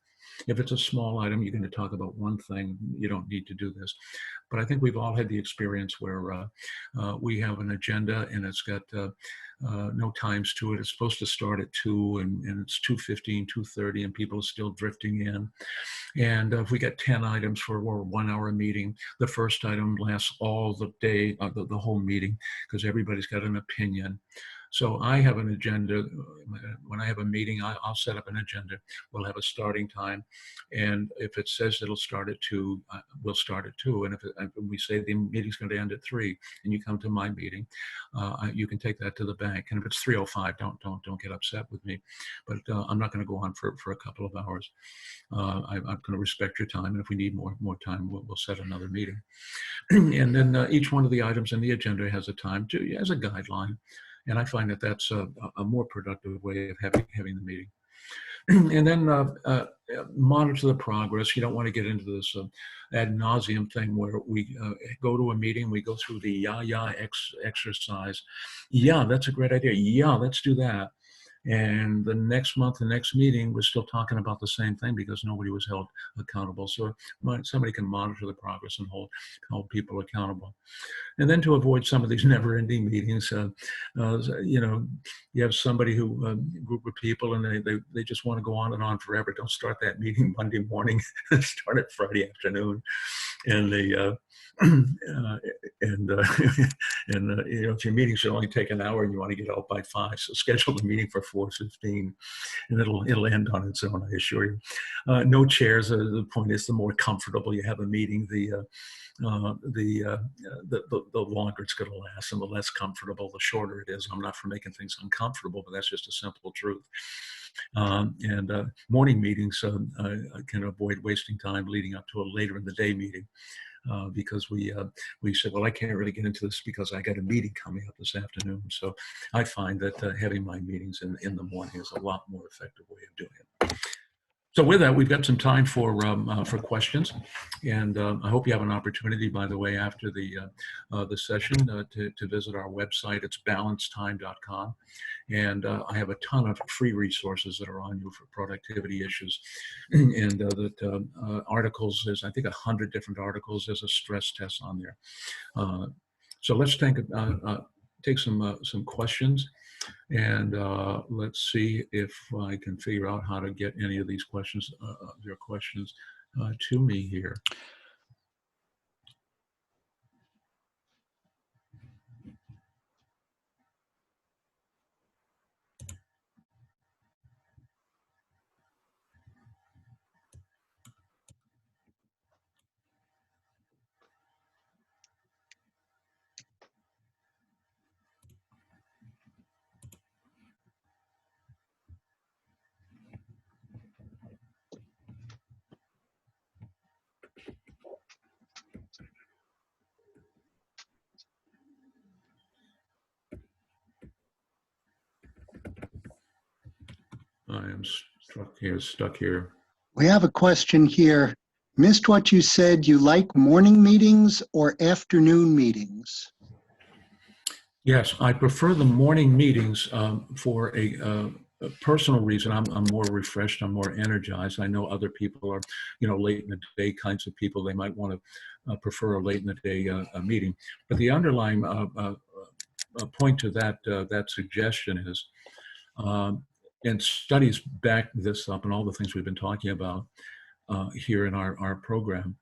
If it's a small item, you're going to talk about one thing, you don't need to do this. But I think we've all had the experience where we have an agenda and it's got no times to it. It's supposed to start at 2 and it's 2:15, 2:30, and people are still drifting in. And if we get 10 items for a 1 hour meeting, the first item lasts all the day, the whole meeting, because everybody's got an opinion. So I have an agenda. When I have a meeting, I'll set up an agenda. We'll have a starting time. And if it says it'll start at 2, we'll start at 2. And if we say the meeting's going to end at 3 and you come to my meeting, you can take that to the bank. And if it's 3:05, don't get upset with me. But I'm not going to go on for a couple of hours. I'm going to respect your time. And if we need more time, we'll set another meeting. And then each one of the items in the agenda has a time as a guideline. And I find that that's a more productive way of having the meeting. And then monitor the progress. You don't want to get into this ad nauseum thing where we go to a meeting, we go through the exercise. Yeah, that's a great idea. Yeah, let's do that. And the next month, the next meeting, we're still talking about the same thing because nobody was held accountable. So somebody can monitor the progress and hold people accountable. And then to avoid some of these never-ending meetings, you have somebody group of people, and they just want to go on and on forever. Don't start that meeting Monday morning. Start it Friday afternoon, and if your meeting should only take an hour and you want to get out by 5, so schedule the meeting for 4:15, and it'll end on its own, I assure you. No chairs. The point is, the more comfortable you have a meeting, the longer it's going to last, and the less comfortable, the shorter it is. I'm not for making things uncomfortable, but that's just a simple truth. Morning meetings can avoid wasting time leading up to a later in the day meeting. Because we said, well, I can't really get into this because I got a meeting coming up this afternoon. So I find that having my meetings in the morning is a lot more effective way of doing it. So with that, we've got some time for questions, and I hope you have an opportunity, by the way, after the session to visit our website. It's balancetime.com, and I have a ton of free resources that are on you for productivity issues, and articles. There's, I think, 100 different articles. There's a stress test on there. So let's take some questions. And let's see if I can figure out how to get any of these questions, your questions, to me here. I'm stuck here. We have a question here. Missed what you said. You like morning meetings or afternoon meetings? Yes, I prefer the morning meetings for a personal reason. I'm more refreshed. I'm more energized. I know other people are, late in the day kinds of people. They might want to prefer a late in the day meeting. But the underlying point to that suggestion is, and studies back this up and all the things we've been talking about here in our program.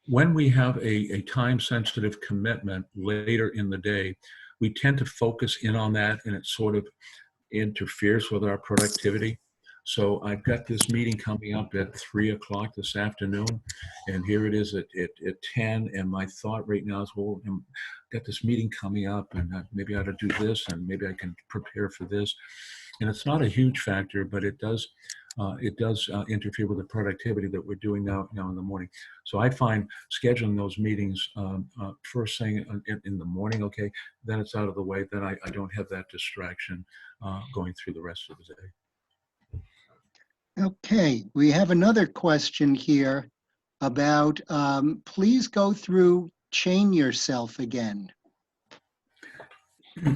When we have a time-sensitive commitment later in the day, we tend to focus in on that, and it sort of interferes with our productivity. So I've got this meeting coming up at 3 o'clock this afternoon, and here it is at 10, and my thought right now is, well, I've got this meeting coming up, and maybe I ought to do this, and maybe I can prepare for this. And it's not a huge factor, but it does interfere with the productivity that we're doing now in the morning. So I find scheduling those meetings first thing in the morning, okay, then it's out of the way, then I don't have that distraction going through the rest of the day. Okay, we have another question here about, please go through chain yourself again.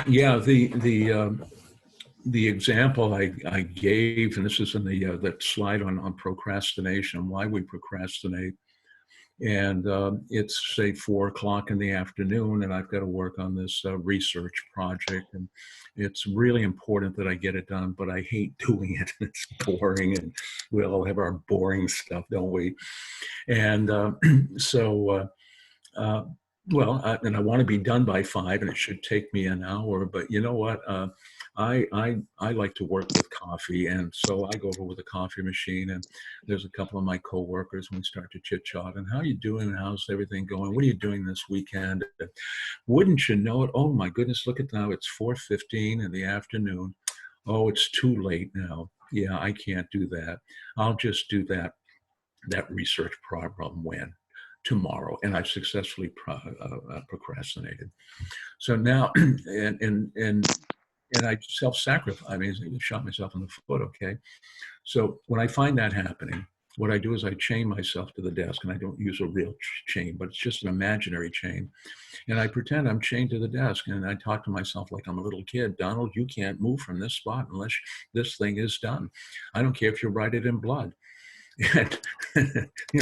Yeah, the example I gave, and this is in that slide on procrastination, why we procrastinate. And it's say 4 o'clock in the afternoon, and I've got to work on this research project, and it's really important that I get it done, but I hate doing it. It's boring, and we all have our boring stuff, don't we? And and I want to be done by 5, and it should take me an hour. But you know what? I like to work with coffee, and so I go over with a coffee machine, and there's a couple of my coworkers, and we start to chit chat. And how you doing? And how's everything going? What are you doing this weekend? Wouldn't you know it? Oh my goodness! Look at now. It's 4:15 in the afternoon. Oh, it's too late now. Yeah, I can't do that. I'll just do that research problem when tomorrow, and I've successfully procrastinated. So now, and I self-sacrifice. I mean, I shot myself in the foot. Okay, so when I find that happening, what I do is I chain myself to the desk, and I don't use a real chain, but it's just an imaginary chain, and I pretend I'm chained to the desk, and I talk to myself like I'm a little kid. Donald, you can't move from this spot unless this thing is done. I don't care if you write it in blood. And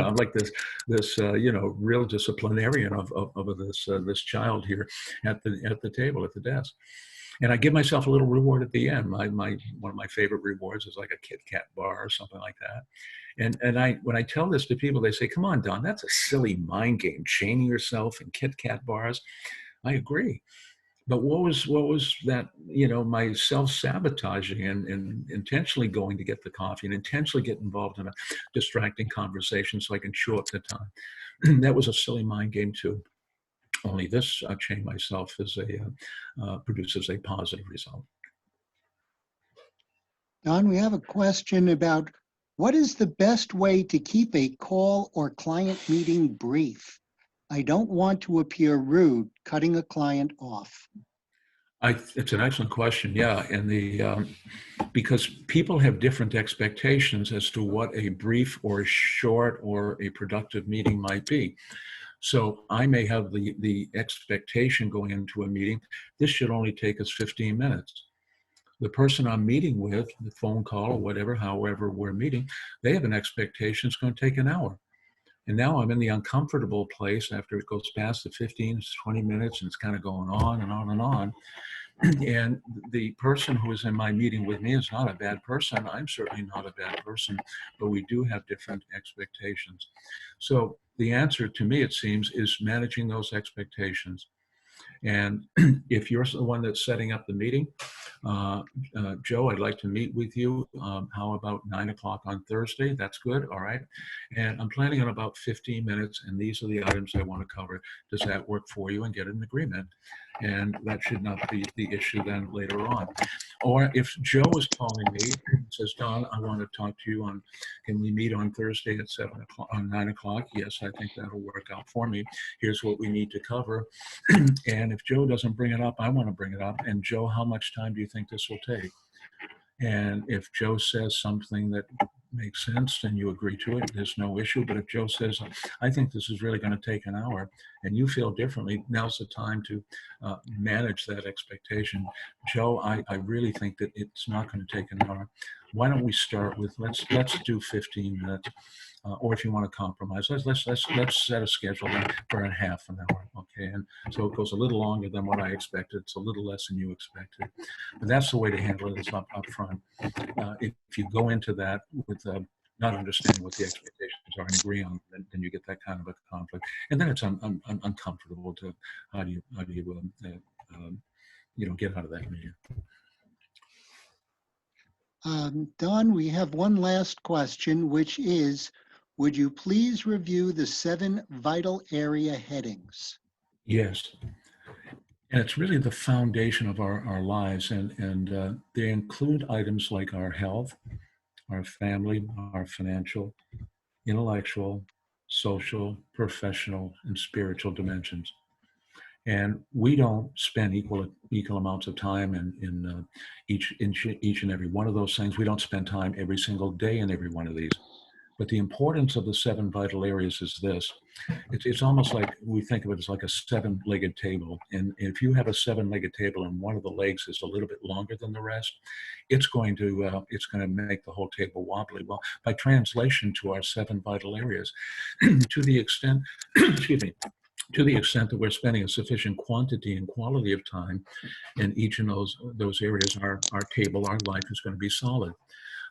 I'm like this real disciplinarian of this child here at the table at the desk, and I give myself a little reward at the end. One of my favorite rewards is like a Kit Kat bar or something like that. And when I tell this to people, they say, "Come on, Don, that's a silly mind game, chaining yourself in Kit Kat bars." I agree. But what was that, my self-sabotaging and intentionally going to get the coffee and intentionally get involved in a distracting conversation so I can chew up the time. That was a silly mind game too. Only this chain myself produces a positive result. Don, we have a question about what is the best way to keep a call or client meeting brief? I don't want to appear rude, cutting a client off. It's an excellent question. Yeah, and because people have different expectations as to what a brief or a short or a productive meeting might be. So I may have the expectation going into a meeting, this should only take us 15 minutes. The person I'm meeting with, the phone call or whatever, however we're meeting, they have an expectation it's going to take an hour. And now I'm in the uncomfortable place after it goes past the 15 to 20 minutes, and it's kind of going on and on and on. And the person who is in my meeting with me is not a bad person. I'm certainly not a bad person, but we do have different expectations. So the answer to me, it seems, is managing those expectations. And if you're the one that's setting up the meeting, Joe, I'd like to meet with you. How about 9 o'clock on Thursday? That's good. All right. And I'm planning on about 15 minutes, and these are the items I want to cover. Does that work for you? And get an agreement. And that should not be the issue then later on. Or if Joe is calling me and says, Don, I want to talk to you can we meet on Thursday at 7 o'clock, on 9 o'clock? Yes, I think that'll work out for me. Here's what we need to cover. And if Joe doesn't bring it up, I want to bring it up. And Joe, how much time do you think this will take? And if Joe says something that makes sense and you agree to it, there's no issue. But if Joe says, I think this is really going to take an hour, and you feel differently, now's the time to manage that expectation. Joe, I really think that it's not going to take an hour. Why don't we start with, let's do 15 minutes. Or if you want to compromise, let's set a schedule for a half an hour, okay? And so it goes a little longer than what I expected. It's a little less than you expected, but that's the way to handle it. It's up front. If you go into that with not understanding what the expectations are and agree on, then you get that kind of a conflict, and then it's uncomfortable to how do you get out of that meeting. Don, we have one last question, which is, would you please review the 7 vital area headings? Yes. And it's really the foundation of our lives. And they include items like our health, our family, our financial, intellectual, social, professional, and spiritual dimensions. And we don't spend equal amounts of time in each and every one of those things. We don't spend time every single day in every one of these. But the importance of the 7 vital areas is this. It's almost like we think of it as like a 7-legged table. And if you have a 7-legged table and one of the legs is a little bit longer than the rest, it's going to make the whole table wobbly. Well, by translation to our 7 vital areas, to the extent, excuse me, to the extent that we're spending a sufficient quantity and quality of time in each of those areas, our table, our life is going to be solid.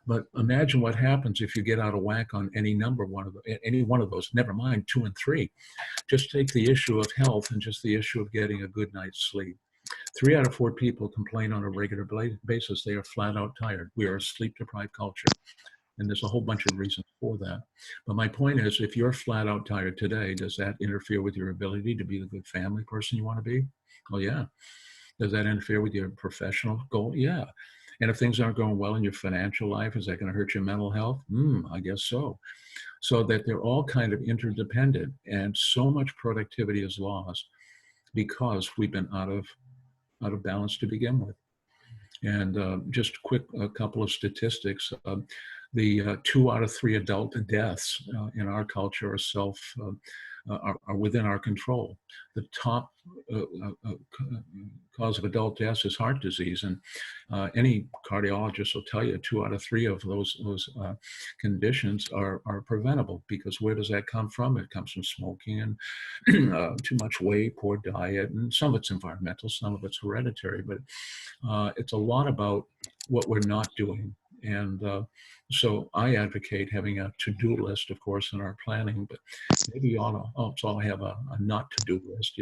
But imagine what happens if you get out of whack on any one of those, never mind 2 and 3. Just take the issue of health and just the issue of getting a good night's sleep. 3 out of 4 people complain on a regular basis. They are flat out tired. We are a sleep-deprived culture. And there's a whole bunch of reasons for that. But my point is, if you're flat out tired today, does that interfere with your ability to be the good family person you want to be? Oh, yeah. Does that interfere with your professional goal? Yeah. And if things aren't going well in your financial life, is that going to hurt your mental health? I guess so. So that they're all kind of interdependent, and so much productivity is lost because we've been out of balance to begin with. And just a couple of statistics. The 2 out of 3 adult deaths in our culture are within our control. The top cause of adult deaths is heart disease, and any cardiologist will tell you 2 out of 3 of those conditions are preventable. Because where does that come from? It comes from smoking and too much weight, poor diet, and some of it's environmental, some of it's hereditary. But it's a lot about what we're not doing. And so I advocate having a to-do list, of course, in our planning, but maybe you ought to also have a not to-do list,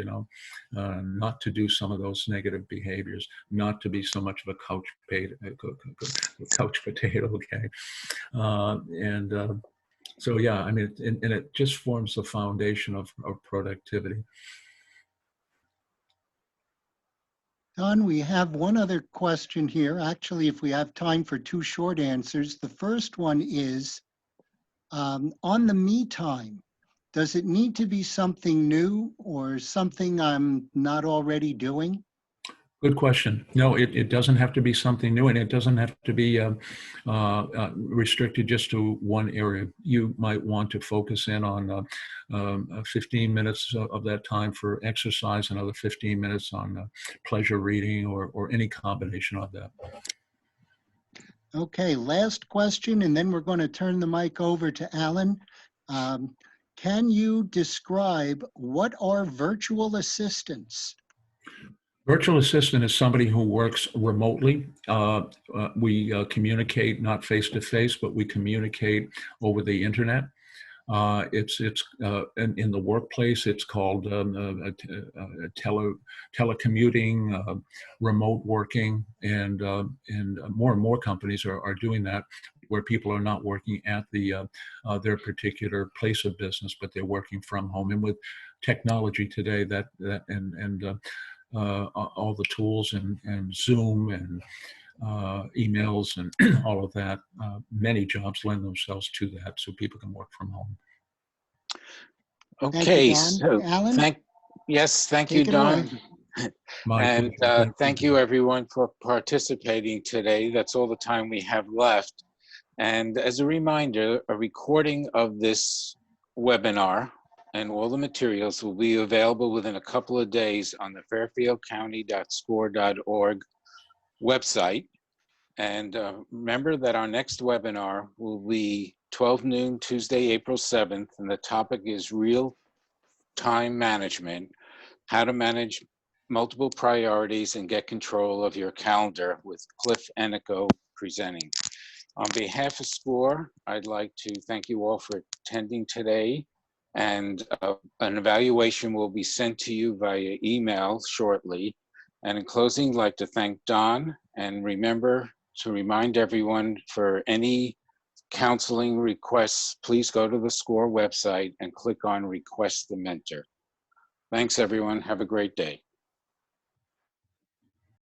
not to do some of those negative behaviors, not to be so much of a couch potato, okay? So, yeah, I mean, and it just forms the foundation of productivity. Don, we have one other question here. Actually, if we have time for 2 short answers. The first one is, on the me time, does it need to be something new or something I'm not already doing? Good question. No, it doesn't have to be something new, and it doesn't have to be restricted just to one area. You might want to focus in on 15 minutes of that time for exercise, another 15 minutes on pleasure reading, or any combination of that. Okay, last question, and then we're going to turn the mic over to Alan. Can you describe what are virtual assistants? Virtual assistant is somebody who works remotely. We communicate not face-to-face, but we communicate over the internet. It's in the workplace, it's called telecommuting, remote working, and more companies are doing that, where people are not working at their particular place of business, but they're working from home. And with technology today, all the tools and Zoom and emails and all of that, many jobs lend themselves to that, so people can work from home. Okay, Thank you, Don. so Alan, thank you, take it Don. away. My And pleasure. thank you, everyone, for participating today. That's all the time we have left. And as a reminder, a recording of this webinar and all the materials will be available within a couple of days on the fairfieldcounty.score.org website. And remember that our next webinar will be 12 noon, Tuesday, April 7th, and the topic is real-time management, how to manage multiple priorities and get control of your calendar, with Cliff Enico presenting. On behalf of SCORE, I'd like to thank you all for attending today, and an evaluation will be sent to you via email shortly. And in closing, I'd like to thank Don, and remember to remind everyone, for any counseling requests, please go to the SCORE website and click on Request the Mentor. Thanks, everyone. Have a great day.